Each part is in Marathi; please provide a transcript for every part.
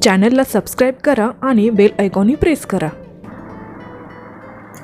चॅनलला सबस्क्राईब करा आणि बेल आयकॉनही प्रेस करा.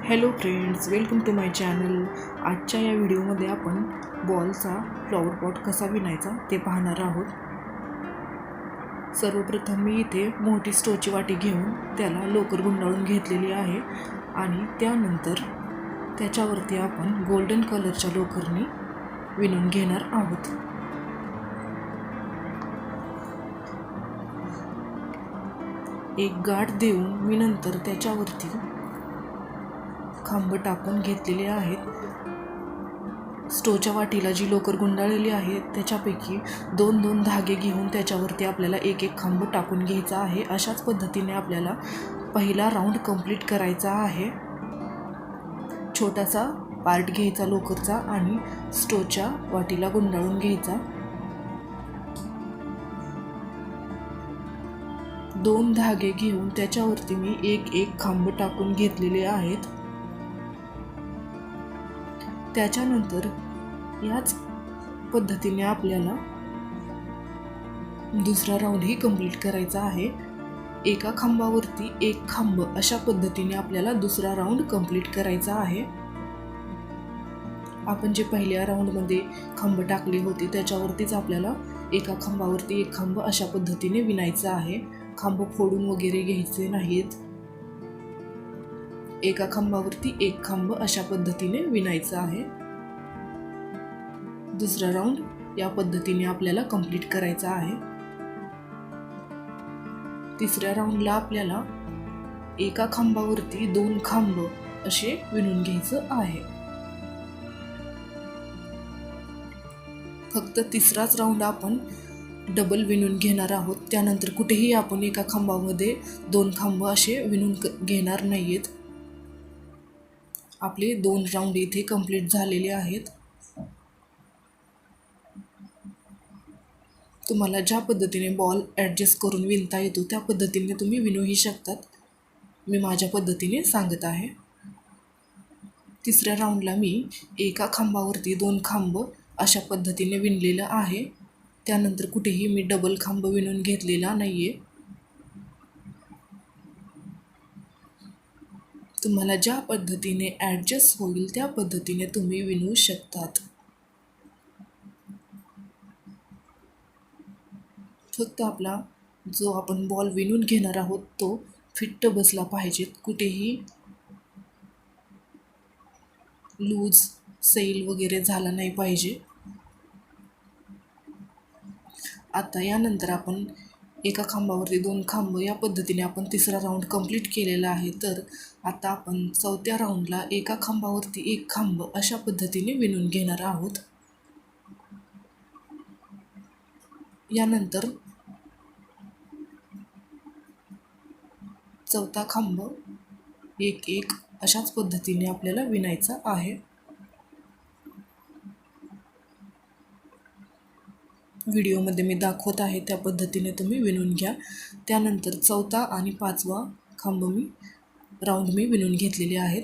Hello friends, welcome to my channel. आजच्या या व्हिडिओमध्ये आपण बॉलचा फ्लॉवर पॉट कसा विणायचा ते पाहणार आहोत. सर्वप्रथम मी इथे मोठी स्टोची वाटी घेऊन त्याला लोकर गुंडाळून घेतलेली आहे आणि त्यानंतर त्याच्यावरती आपण गोल्डन कलरच्या लोकरनी विणून घेणार आहोत. एक गाठ देऊन मी नंतर त्याच्यावरती खांब टाकून घेतलेले आहेत. स्टोच्या वाटीला जी लोकर गुंडाळलेली आहे त्याच्यापैकी दोन दोन धागे घेऊन त्याच्यावरती आपल्याला एक एक खांब टाकून घ्यायचा आहे. अशाच पद्धतीने आपल्याला पहिला राऊंड कंप्लीट करायचा आहे. छोटासा पार्ट घ्यायचा लोकरचा आणि स्टोच्या वाटीला गुंडाळून घ्यायचा. दोन धागे घेऊन त्याच्यावरती मी एक एक खांब टाकून घेतलेले आहेत. त्याच्यानंतर याच पद्धतीने आपल्याला दुसरा राऊंडही कंप्लीट करायचा आहे. एका खांबावरती एक खांब अशा पद्धतीने आपल्याला दुसरा राऊंड कंप्लीट करायचा आहे. आपण जे पहिल्या राऊंडमध्ये खांब टाकले होते त्याच्यावरतीच आपल्याला एका खांबावरती एक खांब अशा पद्धतीने विणायचा आहे. खांब फोडून वगैरे घ्यायचे नाहीत. एका खांबावरती एक खांब अशा पद्धतीने विणायचा आहे. दुसरा राऊंड या पद्धतीने आपल्याला कंप्लीट करायचा आहे. तिसऱ्या राऊंडला आपल्याला एका खांबावरती दोन खांब असे विणून घ्यायचं आहे. फक्त तिसराच राऊंड आपण डबल विणून घेणार आहोत. त्यानंतर कुठेही आपण एका खांबामध्ये दोन खांब असे विणून घेणार नाहीत. आपले दोन राऊंड इथे कंप्लीट झालेले आहेत. तुम्हाला ज्या पद्धतीने बॉल ॲडजस्ट करून विणता येतो त्या पद्धतीने तुम्ही विणूही शकतात. मी माझ्या पद्धतीने सांगत आहे. तिसऱ्या राऊंडला मी एका खांबावरती दोन खांब अशा पद्धतीने विणलेलं आहे. त्यानंतर कुठेही मी डबल खांब विणून घेतलेला नाही आहे. तुम्हाला ज्या पद्धतीने ॲडजस्ट होईल त्या पद्धतीने तुम्ही विणू शकतात. फक्त आपला जो आपण बॉल विणून घेणार आहोत तो फिट्ट बसला पाहिजे. कुठेही लूज सैल वगैरे झाला नाही पाहिजे. आता यानंतर आपण एका खांबावरती दोन खांब या पद्धतीने आपण तिसरा राऊंड कंप्लीट केलेला आहे. तर आता आपण चौथ्या राऊंडला एका खांबावरती एक खांब अशा पद्धतीने विणून घेणार आहोत. यानंतर चौथा खांब एक एक अशाच पद्धतीने आपल्याला विणायचा आहे. व्हिडिओमध्ये मी दाखवत आहे त्या पद्धतीने तुम्ही विणून घ्या. त्यानंतर चौथा आणि पाचवा खांब राऊंड मी विणून घेतलेले आहेत.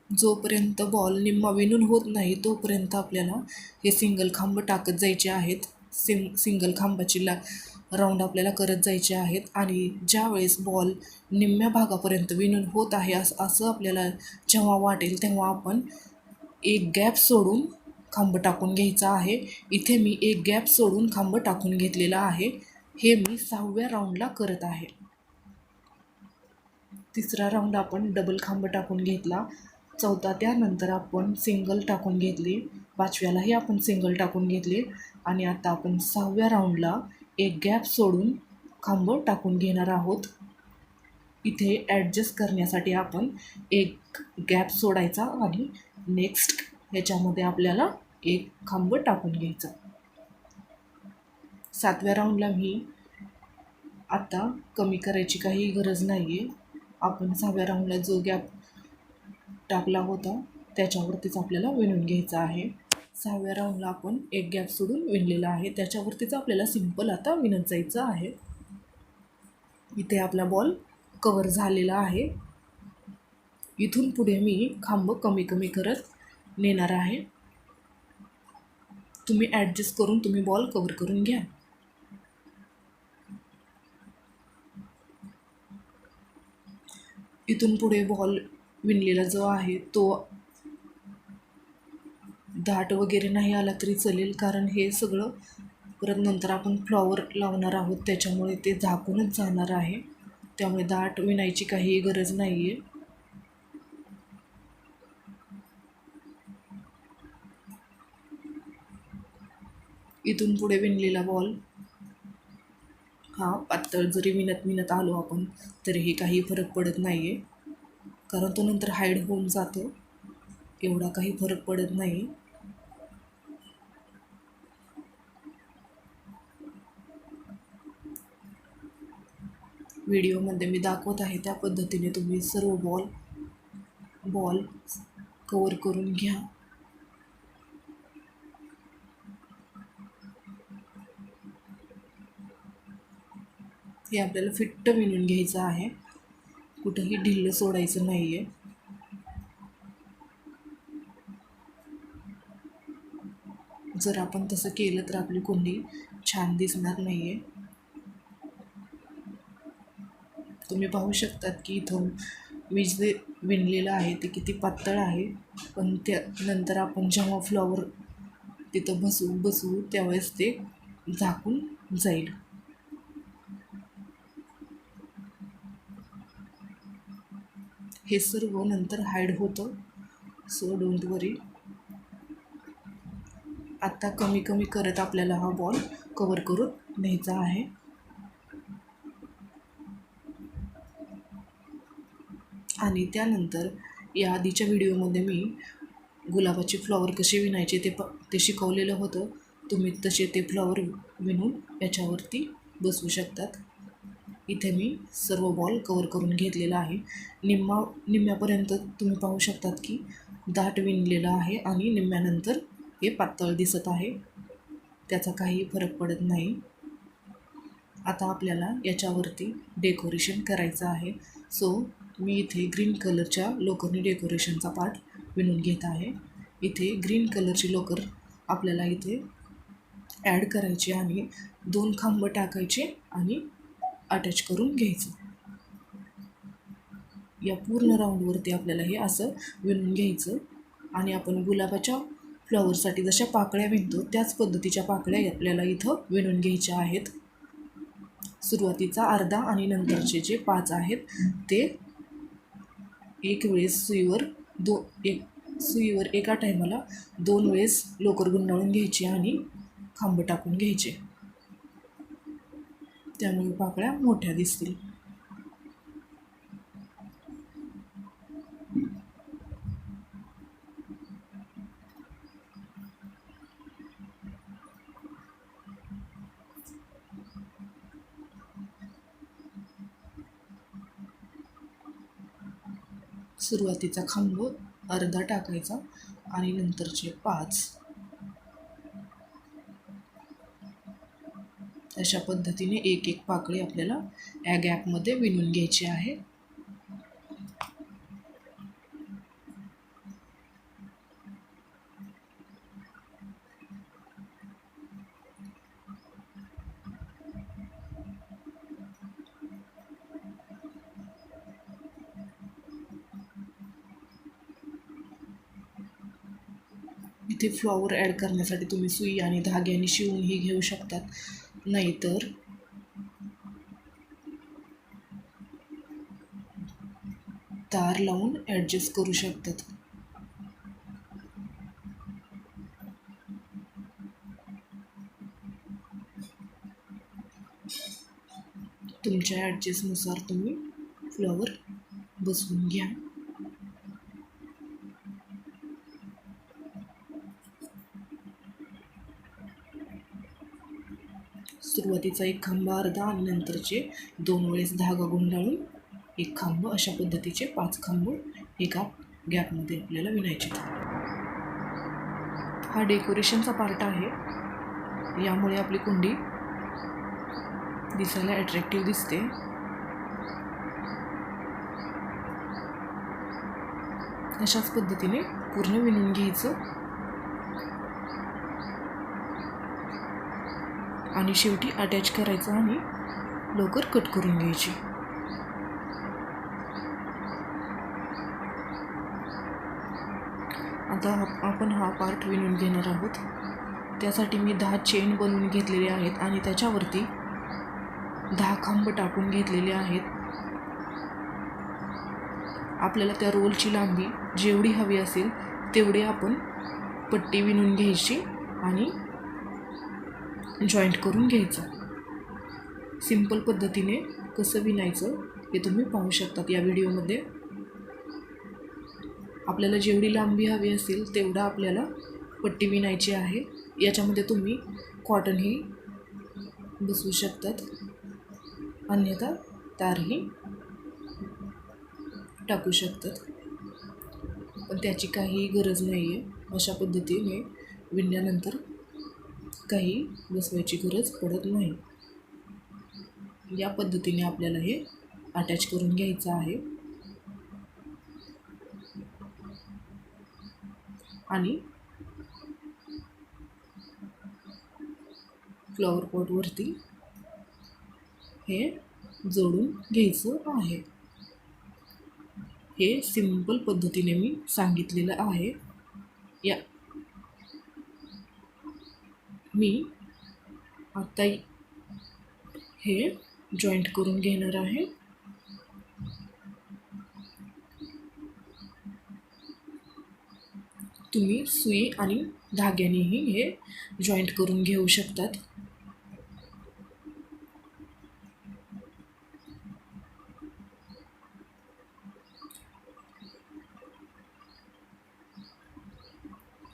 जोपर्यंत बॉल निम्मा विणून होत नाही तोपर्यंत आपल्याला हे सिंगल खांब टाकत जायचे आहेत. सिंगल खांबाची राऊंड आपल्याला करत जायचे आहेत. आणि ज्या वेळेस बॉल निम्म्या भागापर्यंत विणून होत आहे असं आपल्याला जेव्हा वाटेल तेव्हा आपण एक गॅप सोडून खांब टाकून घ्यायचा आहे. इथे मी एक गॅप सोडून खांब टाकून घेतलेला आहे. हे मी 6व्या राऊंडला करत आहे. तिसरा राऊंड आपण डबल खांब टाकून घेतला. चौथा त्यानंतर आपण सिंगल टाकून घेतली. पाचव्यालाही आपण सिंगल टाकून घेतले. आणि आता आपण 6व्या राऊंडला एक गॅप सोडून खांब टाकून घेणार आहोत. इथे ॲडजस्ट करण्यासाठी आपण एक गॅप सोडायचा आणि नेक्स्ट ह्याच्यामध्ये आपल्याला एक खांब टाकून घ्यायचा. 7व्या राऊंडला मी आता कमी करायची काही गरज नाही आहे. आपण 6व्या राऊंडला जो गॅप टाकला होता त्याच्यावरतीच आपल्याला विणून घ्यायचा आहे. 6व्या राऊंडला आपण एक गॅप सोडून विणलेला आहे. त्याच्यावरतीच आपल्याला सिंपल आता विणत जायचं आहे. इथे आपला बॉल कवर झालेला आहे. इथून पुढे मी खांब कमी कमी करत नेणार आहे. तुम्ही ॲडजस्ट करून तुम्ही बॉल कवर करून घ्या. इथून पुढे बॉल विणलेला जो आहे तो दाट वगैरे नाही आला तरी चालेल, कारण हे सगळं परत नंतर आपण फ्लॉवर लावणार आहोत त्याच्यामुळे ते झाकूनच जाणार आहे. त्यामुळे दाट विणायची काही गरज नाही आहे. इथून पुढे विणलेला बॉल हा पातळ जरी विणत आलो आपण तरीही काही फरक पडत नाही आहे, कारण तो नंतर हाईड होऊन जातो. एवढा काही फरक पडत नाही. व्हिडिओमध्ये मी दाखवत आहे त्या पद्धतीने तुम्ही सर्व बॉल कवर करून घ्या. हे आपल्याला फिट्ट विणून घ्यायचं आहे, कुठंही ढिल्लं सोडायचं नाही आहे. जर आपण तसं केलं तर आपली कुंडी छान दिसणार नाही आहे. तुम्ही पाहू शकतात की इथून मी जे विणलेलं आहे ते किती पातळ आहे, पण त्यानंतर आपण जेव्हा फ्लॉवर तिथं बसवू त्यावेळेस ते झाकून जाईल. हे सर्व नंतर हाईड होतं, सो डोंट वरी. आता कमी कमी करत आपल्याला हा बॉल कवर करून न्यायचा आहे. आणि त्यानंतर या आधीच्या व्हिडिओमध्ये मी गुलाबाचे फ्लॉवर कसे विणायचे ते शिकवलेलं होतं. तुम्ही तसे ते फ्लॉवर विणून याच्यावरती बसवू शकतात. इथे मी सर्व बॉल कवर करून घेतलेला आहे. निम्म्यापर्यंत तुम्ही पाहू शकतात की दाट विणलेला आहे आणि निम्म्यानंतर हे पातळ दिसत आहे. त्याचा काही फरक पडत नाही. आता आपल्याला याच्यावरती डेकोरेशन करायचं आहे. सो मी इथे ग्रीन कलरच्या लोकरनी डेकोरेशनचा पार्ट विणून घेत आहे. इथे ग्रीन कलरची लोकर आपल्याला इथे ॲड करायची आणि 2 खांब टाकायचे आणि अटॅच करून घ्यायचं. या पूर्ण राऊंडवरती आपल्याला हे असं विणून घ्यायचं. आणि आपण गुलाबाच्या फ्लॉवरसाठी जशा पाकळ्या विणतो त्याच पद्धतीच्या पाकळ्या आपल्याला इथं विणून घ्यायच्या आहेत. सुरुवातीचा अर्धा आणि नंतरचे जे 5 आहेत ते एक वेळेस सुईवर एका टायमाला 2 वेळेस लोकर गुंडाळून घ्यायची आणि खांब टाकून घ्यायचे, त्यामुळे पाकळ्या मोठ्या दिसतील. सुरुवातीचा खांब अर्धा टाकायचा आणि नंतरचे 5 अशा पद्धतीने एक एक पाकळी आपल्याला या गॅपमध्ये विणून घ्यायची आहे. इथे फ्लॉवर ॲड करण्यासाठी तुम्ही सुई आणि धाग्याने शिवूनही घेऊ शकतात, नाहीतर तार लावून ॲडजस्ट करू शकतात. तुमच्या ॲडजस्टनुसार तुम्ही फ्लॉवर बसवून घ्या. सुरुवातीचा एक खांब अर्धा आणि नंतरचे 2 वेळेस धागा गुंडाळून एक खांब अशा पद्धतीचे 5 खांब एका गॅपमध्ये आपल्याला विणायचे. हा डेकोरेशनचा पार्ट आहे, यामुळे आपली कुंडी दिसायला अट्रॅक्टिव्ह दिसते. अशाच पद्धतीने पूर्ण विणून घ्यायचं. आणि शेवटी अटॅच करायचं आणि लवकर कट करून घ्यायची. आता आपण हा पार्ट विणून घेणार आहोत. त्यासाठी मी 10 चेन बनवून घेतलेले आहेत आणि त्याच्यावरती 10 खांब टाकून घेतलेले आहेत. आपल्याला त्या रोलची लांबी जेवढी हवी असेल तेवढी आपण पट्टी विणून घ्यायची आणि जॉईंट करून घ्यायचं. सिंपल पद्धतीने कसं विणायचं हे तुम्ही पाहू शकतात या व्हिडिओमध्ये. आपल्याला जेवढी लांबी हवी असेल तेवढा आपल्याला पट्टी विणायची आहे. याच्यामध्ये तुम्ही कॉटनही बसवू शकतात, अन्यथा तारही टाकू शकतात, पण त्याची काही गरज नाही आहे. अशा पद्धतीने विणल्यानंतर काही बसवायची गरज पडत नाही. या पद्धतीने आपल्याला हे अटॅच करून घ्यायचं आहे आणि फ्लॉवर पॉटवरती हे जोडून घ्यायचं आहे. हे सिंपल पद्धतीने मी सांगितलेलं आहे. मी आता हे जॉईंट करून घेणार आहे. तुम्ही सुई आणि धाग्यानेही हे जॉईंट करून घेऊ शकतात.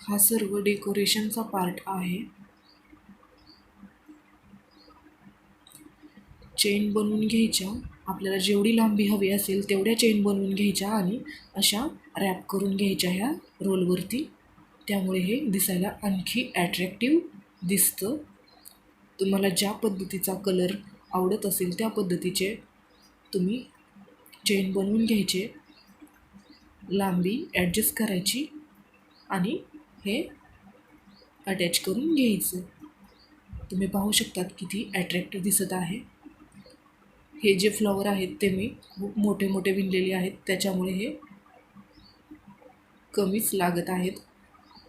हा सर्व डेकोरेशनचा पार्ट आहे. चेन बनवून घ्यायच्या, आपल्याला जेवढी लांबी हवी असेल तेवढ्या चेन बनवून घ्यायच्या आणि अशा रॅप करून घ्यायच्या ह्या रोलवरती. त्यामुळे हे दिसायला आणखी ॲट्रॅक्टिव्ह दिसतं. तुम्हाला ज्या पद्धतीचा कलर आवडत असेल त्या पद्धतीचे तुम्ही चेन बनवून घ्यायचे, लांबी ॲडजस्ट करायची आणि हे अटॅच करून घ्यायचं. तुम्ही पाहू शकतात किती ॲट्रॅक्टिव्ह दिसत आहे. हे जे फ्लॉवर आहेत ते मी खूप मोठे मोठे विणलेले आहेत, त्याच्यामुळे हे कमीच लागत आहेत.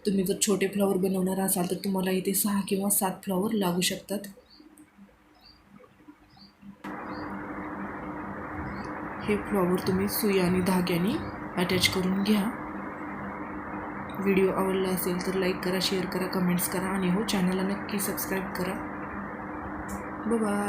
तुम्ही जर छोटे फ्लॉवर बनवणार असाल तर तुम्हाला इथे 6 किंवा 7 फ्लॉवर लागू शकतात. हे फ्लॉवर तुम्ही सुई आणि धाग्याने अटॅच करून घ्या. व्हिडिओ आवडला असेल तर लाईक करा, शेअर करा, कमेंट्स करा आणि हो चॅनलला नक्की सबस्क्राईब करा. Bye bye.